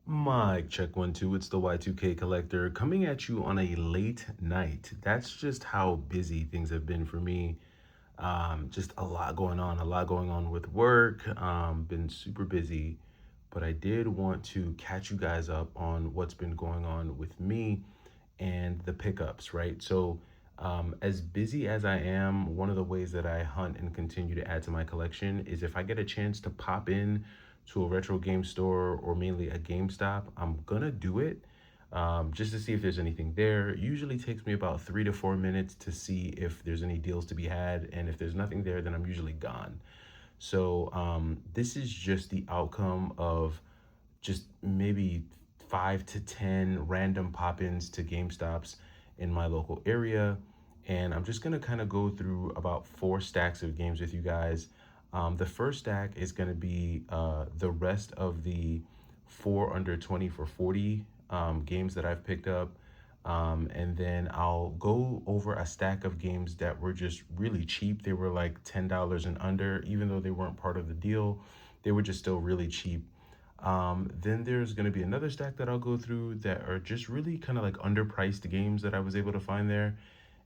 Mic check 1 2. It's the Y2K collector coming at you on a late night. That's just how busy things have been for me. Just a lot going on with work. Been super busy, but I did want to catch you guys up on what's been going on with me and the pickups, right? So, as busy as I am, one of the ways that I hunt and continue to add to my collection is if I get a chance to pop in to a retro game store or mainly a GameStop, I'm gonna do it just to see if there's anything there. It usually takes me about 3 to 4 minutes to see if there's any deals to be had, and if there's nothing there, then I'm usually gone. So this is just the outcome of just maybe 5 to 10 random pop-ins to GameStops in my local area. And I'm just gonna kind of go through about 4 stacks of games with you guys. The first stack is gonna be the rest of the 4 under 20 for 40 games that I've picked up. And then I'll go over a stack of games that were just really cheap. They were like $10 and under, even though they weren't part of the deal. They were just still really cheap. Then there's going to be another stack that I'll go through that are just really kind of like underpriced games that I was able to find there.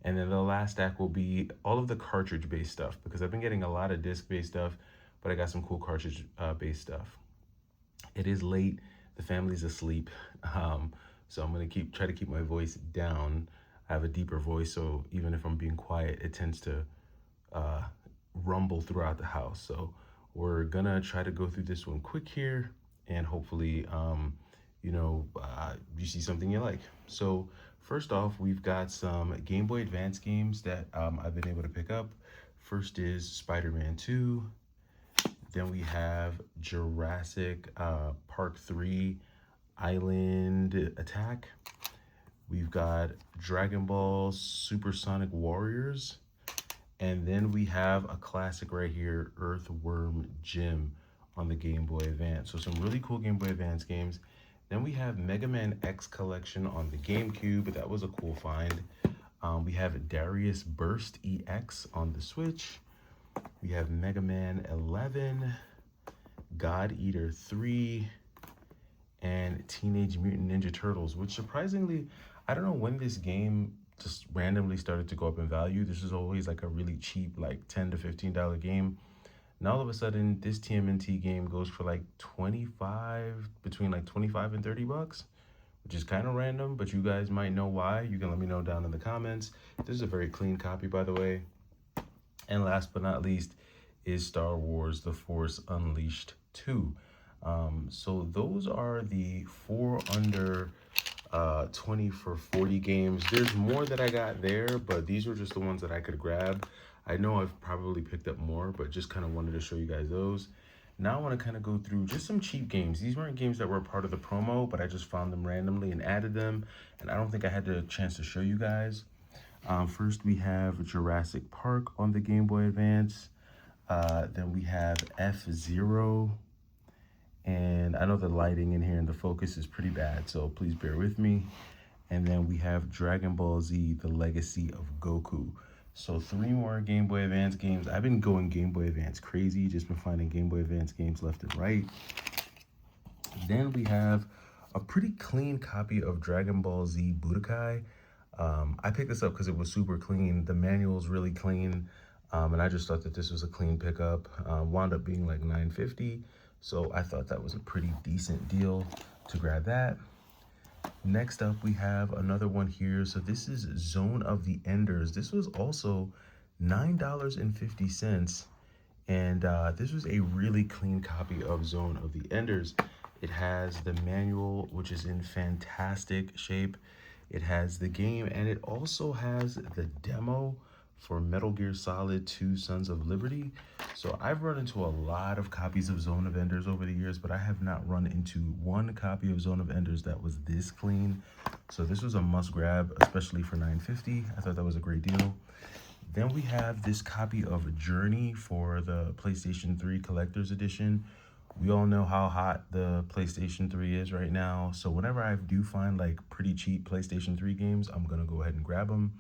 And then the last stack will be all of the cartridge-based stuff because I've been getting a lot of disc-based stuff, but I got some cool cartridge-based stuff. It is late. The family's asleep. So I'm gonna try to keep my voice down. I have a deeper voice, so even if I'm being quiet, it tends to uh, rumble throughout the house. So we're gonna try to go through this one quick here, and hopefully, you see something you like. So first off, we've got some Game Boy Advance games that I've been able to pick up. First is Spider-Man 2. Then we have Jurassic Park 3 Island Attack. We've got Dragon Ball Supersonic Warriors. And then we have a classic right here, Earthworm Jim on the Game Boy Advance. So some really cool Game Boy Advance games. Then we have Mega Man X Collection on the GameCube. That was a cool find. We have Darius Burst EX on the Switch. We have Mega Man 11, God Eater 3, and Teenage Mutant Ninja Turtles, which surprisingly, I don't know when this game just randomly started to go up in value. This is always like a really cheap, like $10 to $15 game. Now all of a sudden, this TMNT game goes for like 25, between like 25 and 30 bucks, which is kind of random, but you guys might know why. You can let me know down in the comments. This is a very clean copy, by the way. And last but not least is Star Wars The Force Unleashed 2. So those are the 4 under 20 for 40 games. There's more that I got there, but these were just the ones that I could grab. I know I've probably picked up more, but just kind of wanted to show you guys those. Now I want to kind of go through just some cheap games. These weren't games that were part of the promo, but I just found them randomly and added them. And I don't think I had the chance to show you guys. First, we have Jurassic Park on the Game Boy Advance. Then we have F-Zero. And I know the lighting in here and the focus is pretty bad, so please bear with me. And then we have Dragon Ball Z, The Legacy of Goku. So 3 more Game Boy Advance games. I've been going Game Boy Advance crazy, just been finding Game Boy Advance games left and right. Then we have a pretty clean copy of Dragon Ball Z Budokai. I picked this up because it was super clean. The manual's really clean, and I just thought that this was a clean pickup. Wound up being like $9.50, so I thought that was a pretty decent deal to grab that. Next up, we have another one here. So this is Zone of the Enders. This was also $9.50, and this was a really clean copy of Zone of the Enders. It has the manual, which is in fantastic shape. It has the game, and it also has the demo for Metal Gear Solid 2 Sons of Liberty. So I've run into a lot of copies of Zone of Enders over the years, but I have not run into one copy of Zone of Enders that was this clean. So this was a must grab, especially for $9.50. I thought that was a great deal. Then we have this copy of Journey for the PlayStation 3 Collector's Edition. We all know how hot the PlayStation 3 is right now. So whenever I do find like pretty cheap PlayStation 3 games, I'm gonna go ahead and grab them.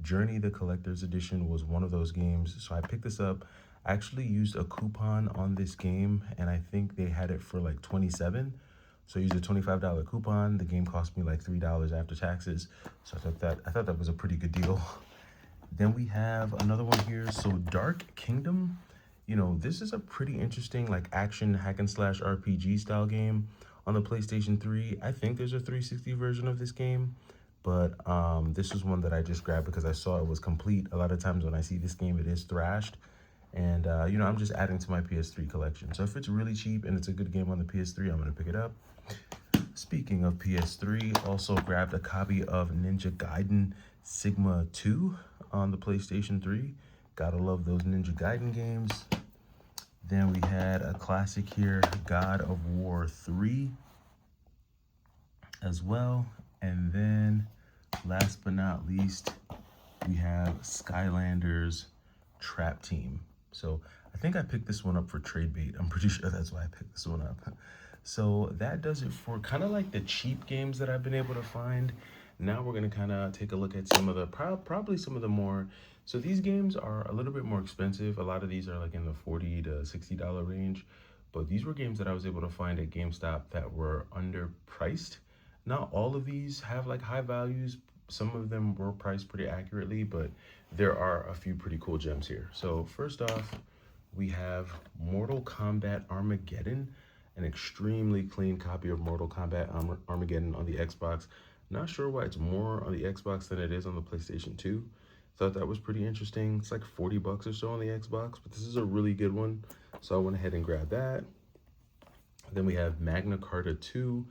Journey, the Collector's Edition, was one of those games. So I picked this up. I actually used a coupon on this game, and I think they had it for like 27. So I used a $25 coupon. The game cost me like $3 after taxes. So I thought that was a pretty good deal. Then we have another one here. So Dark Kingdom, you know, this is a pretty interesting like action hack and slash RPG style game on the PlayStation 3. I think there's a 360 version of this game, but this is one that I just grabbed because I saw it was complete. A lot of times when I see this game, it is thrashed. And, you know, I'm just adding to my PS3 collection. So if it's really cheap and it's a good game on the PS3, I'm going to pick it up. Speaking of PS3, also grabbed a copy of Ninja Gaiden Sigma 2 on the PlayStation 3. Gotta love those Ninja Gaiden games. Then we had a classic here, God of War 3 as well. And then last but not least, we have Skylanders Trap Team. So I think I picked this one up for trade bait. I'm pretty sure that's why I picked this one up. So that does it for kind of like the cheap games that I've been able to find. Now we're going to kind of take a look at some of the, probably some of the more, so these games are a little bit more expensive. A lot of these are like in the $40 to $60 range, but these were games that I was able to find at GameStop that were underpriced. Not all of these have like high values. Some of them were priced pretty accurately, but there are a few pretty cool gems here. So first off, we have Mortal Kombat Armageddon, an extremely clean copy of Mortal Kombat Armageddon on the Xbox. Not sure why it's more on the Xbox than it is on the PlayStation 2. Thought that was pretty interesting. It's like 40 bucks or so on the Xbox, but this is a really good one. So I went ahead and grabbed that. Then we have Magna Carta 2.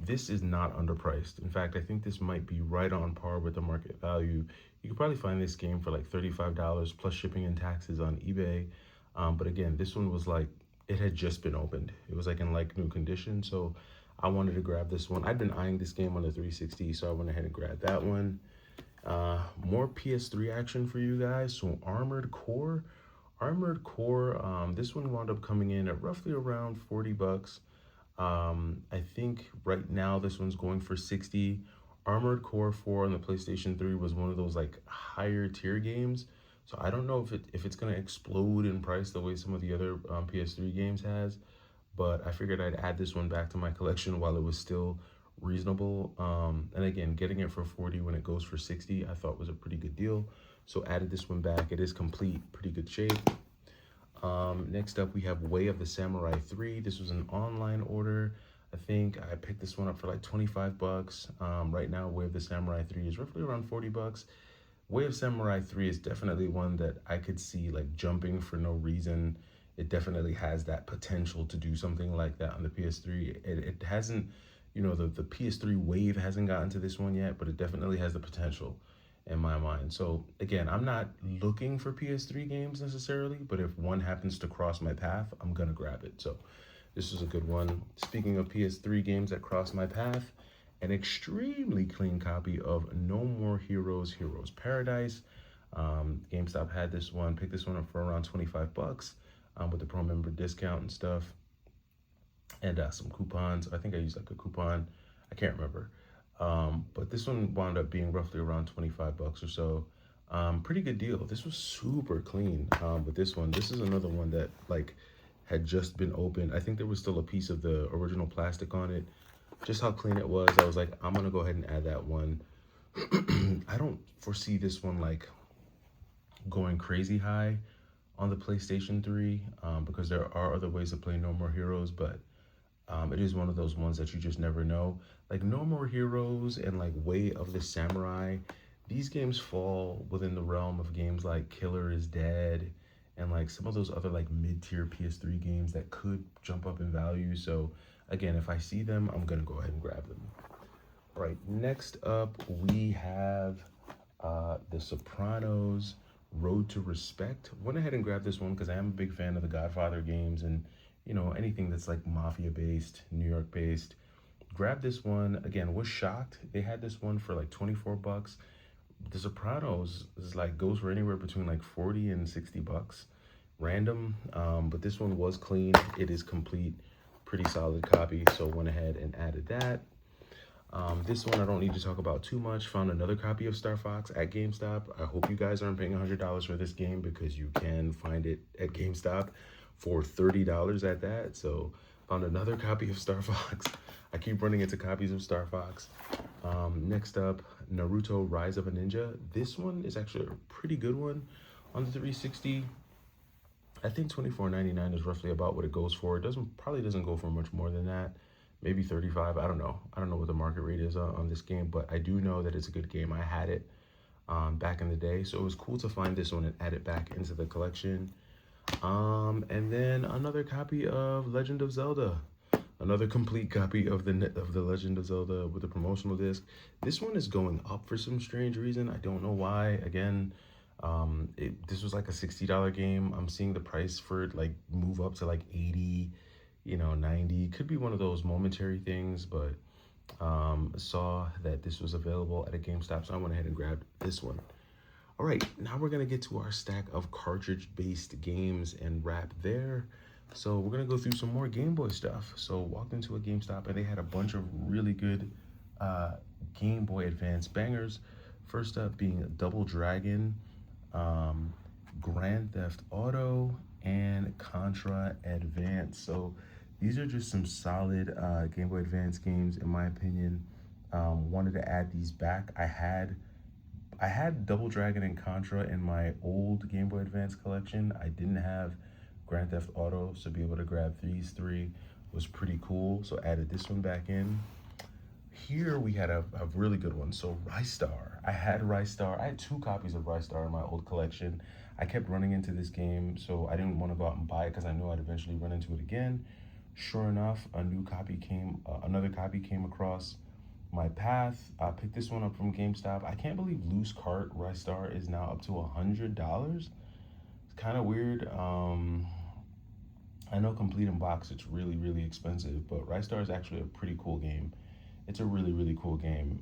This is not underpriced. In fact, I think this might be right on par with the market value. You could probably find this game for like $35 plus shipping and taxes on eBay. But again, this one was like, it had just been opened. It was like in like new condition. So I wanted to grab this one. I'd been eyeing this game on the 360, so I went ahead and grabbed that one. More PS3 action for you guys. So Armored Core. This one wound up coming in at roughly around 40 bucks. I think right now this one's going for 60. Armored Core 4 on the PlayStation 3 was one of those like higher tier games. So I don't know if it's gonna explode in price the way some of the other PS3 games has, but I figured I'd add this one back to my collection while it was still reasonable. And again, getting it for 40 when it goes for 60, I thought was a pretty good deal. So added this one back. It is complete, pretty good shape. Next up, we have Way of the Samurai 3. This was an online order. I think I picked this one up for like 25 bucks. Right now, Way of the Samurai 3 is roughly around 40 bucks. Way of Samurai 3 is definitely one that I could see like jumping for no reason. It definitely has that potential to do something like that on the PS3. It hasn't, you know, the PS3 wave hasn't gotten to this one yet, but it definitely has the potential in my mind. So again, I'm not looking for PS3 games necessarily, but if one happens to cross my path, I'm gonna grab it. So this is a good one. Speaking of PS3 games that cross my path, an extremely clean copy of No More Heroes, Heroes Paradise. GameStop had this one, picked this one up for around 25 bucks with the pro member discount and stuff. And some coupons. I think I used like a coupon. I can't remember. But this one wound up being roughly around 25 bucks or so. Pretty good deal. This was super clean. But this is another one that like had just been opened. I think there was still a piece of the original plastic on it. Just how clean it was, I was like, I'm gonna go ahead and add that one. I don't foresee this one like going crazy high on the PlayStation 3 because there are other ways to play No More Heroes, but it is one of those ones that you just never know. Like No More Heroes and like Way of the Samurai, these games fall within the realm of games like Killer is Dead and like some of those other like mid-tier PS3 games that could jump up in value. So again, if I see them, I'm gonna go ahead and grab them. All right, next up we have The Sopranos Road to Respect. Went ahead and grabbed this one because I am a big fan of the Godfather games and you know, anything that's like mafia based, New York based. Grab this one. Again, was shocked. They had this one for like 24 bucks. The Sopranos is like goes for anywhere between like 40 and 60 bucks. Random. But this one was clean. It is complete. Pretty solid copy. So went ahead and added that. This one I don't need to talk about too much. Found another copy of Star Fox at GameStop. I hope you guys aren't paying $100 for this game because you can find it at GameStop for $30 at that. So Found another copy of Star Fox. I keep running into copies of Star Fox. Next up, Naruto Rise of a Ninja. This one is actually a pretty good one on the 360. I think $24.99 is roughly about what it goes for. It probably doesn't go for much more than that. Maybe 35. I don't know. I don't know what the market rate is on this game, but I do know that it's a good game. I had it back in the day, so it was cool to find this one and add it back into the collection. And then another copy of Legend of Zelda. Another complete copy of the Legend of Zelda with a promotional disc. This one is going up for some strange reason. I don't know why. Again, this was like a $60 game. I'm seeing the price for it like move up to like 80, 90. Could be one of those momentary things, but saw that this was available at a GameStop, so I went ahead and grabbed this one. All right, now we're gonna get to our stack of cartridge-based games and wrap there. So we're gonna go through some more Game Boy stuff. So walked into a GameStop and they had a bunch of really good Game Boy Advance bangers. First up being Double Dragon, Grand Theft Auto, and Contra Advance. So these are just some solid Game Boy Advance games in my opinion. Wanted to add these back. I had Double Dragon and Contra in my old Game Boy Advance collection. I didn't have Grand Theft Auto, so be able to grab these three was pretty cool. So added this one back in. Here we had a really good one. So Rice Star. I had Rice Star. I had 2 copies of Rice Star in my old collection. I kept running into this game, so I didn't want to go out and buy it because I knew I'd eventually run into it again. Sure enough, another copy came across my path. I picked this one up from GameStop. I can't believe Loose Cart Rice Star is now up to $100. It's kind of weird. I know complete in box it's really, really expensive, but Rice Star is actually a pretty cool game. It's a really, really cool game.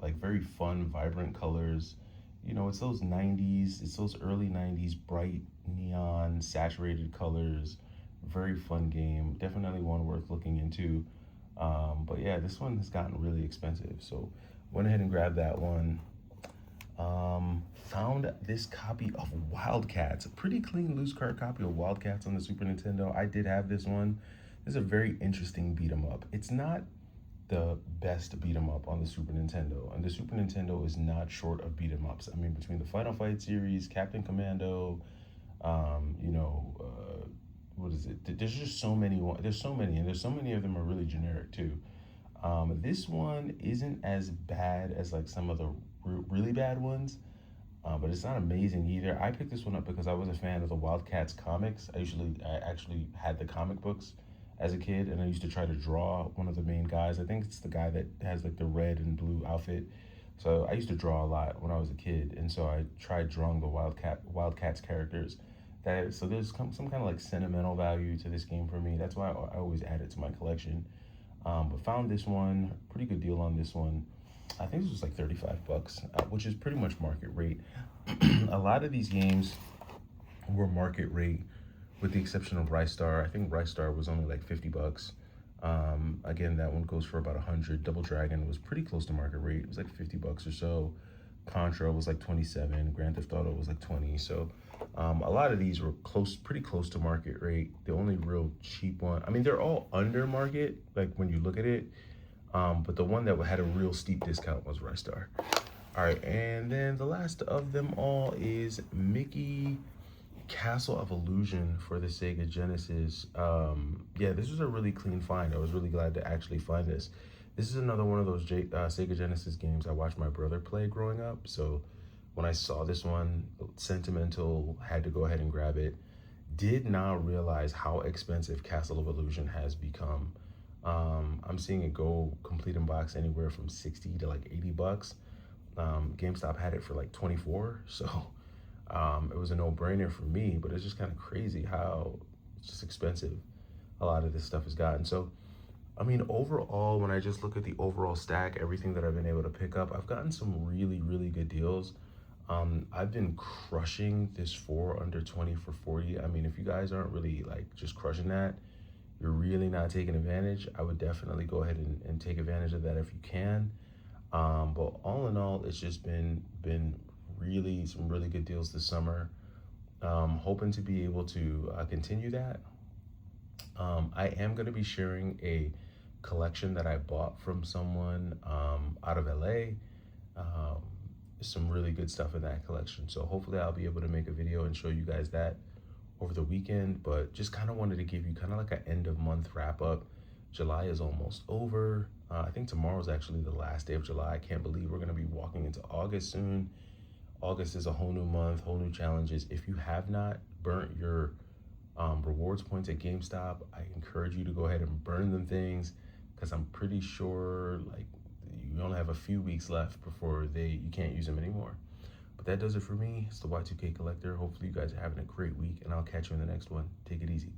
Like very fun, vibrant colors. It's those 90s, it's those early 90s bright neon saturated colors. Very fun game. Definitely one worth looking into. But yeah, this one has gotten really expensive, so went ahead and grabbed that one. Found this copy of Wildcats, a pretty clean loose card copy of Wildcats on the Super Nintendo. I did have this one. This is a very interesting beat 'em up. It's not the best beat 'em up on the Super Nintendo, and the Super Nintendo is not short of beat 'em ups. I mean, between the Final Fight series, Captain Commando, what is it? There's just so many. There's so many, and there's so many of them are really generic too. This one isn't as bad as like some of the really bad ones, but it's not amazing either. I picked this one up because I was a fan of the Wildcats comics. I actually had the comic books as a kid, and I used to try to draw one of the main guys. I think it's the guy that has like the red and blue outfit. So I used to draw a lot when I was a kid, and so I tried drawing the Wildcats characters. So there's some kind of like sentimental value to this game for me. That's why I always add it to my collection. But found this one, pretty good deal on this one. I think this was like 35 bucks, which is pretty much market rate. A lot of these games were market rate, with the exception of Rice Star. I think Rice Star was only like 50 bucks. Again, that one goes for about 100. Double Dragon was pretty close to market rate. It was like 50 bucks or so. Contra was like 27. Grand Theft Auto was like 20. So a lot of these were pretty close to market rate. The only real cheap one, I mean, they're all under market, like when you look at it. But the one that had a real steep discount was Rice Star. All right, and then the last of them all is Mickey Castle of Illusion for the Sega Genesis. Yeah, this was a really clean find. I was really glad to actually find this. This is another one of those Sega Genesis games I watched my brother play growing up. So when I saw this one, sentimental, had to go ahead and grab it. Did not realize how expensive Castle of Illusion has become. I'm seeing it go complete in box anywhere from 60 to like 80 bucks. GameStop had it for like 24, so it was a no-brainer for me, but it's just kind of crazy how it's just expensive a lot of this stuff has gotten. So I mean, overall, when I just look at the overall stack, everything that I've been able to pick up, I've gotten some really, really good deals. I've been crushing this 4 under 20 for 40. I mean, if you guys aren't really like just crushing that, you're really not taking advantage. I would definitely go ahead and take advantage of that if you can. But all in all, it's just been really some really good deals this summer. Hoping to be able to continue that. I am going to be sharing a collection that I bought from someone out of LA. Um, some really good stuff in that collection. So hopefully I'll be able to make a video and show you guys that over the weekend. But just kind of wanted to give you kind of like an end of month wrap up. July is almost over. I think tomorrow is actually the last day of July. I can't believe we're going to be walking into August soon. August is a whole new month, whole new challenges. If you have not burnt your rewards points at GameStop, I encourage you to go ahead and burn them things, because I'm pretty sure like you only have a few weeks left before you can't use them anymore. But that does it for me. It's the Y2K Collector. Hopefully you guys are having a great week, and I'll catch you in the next one. Take it easy.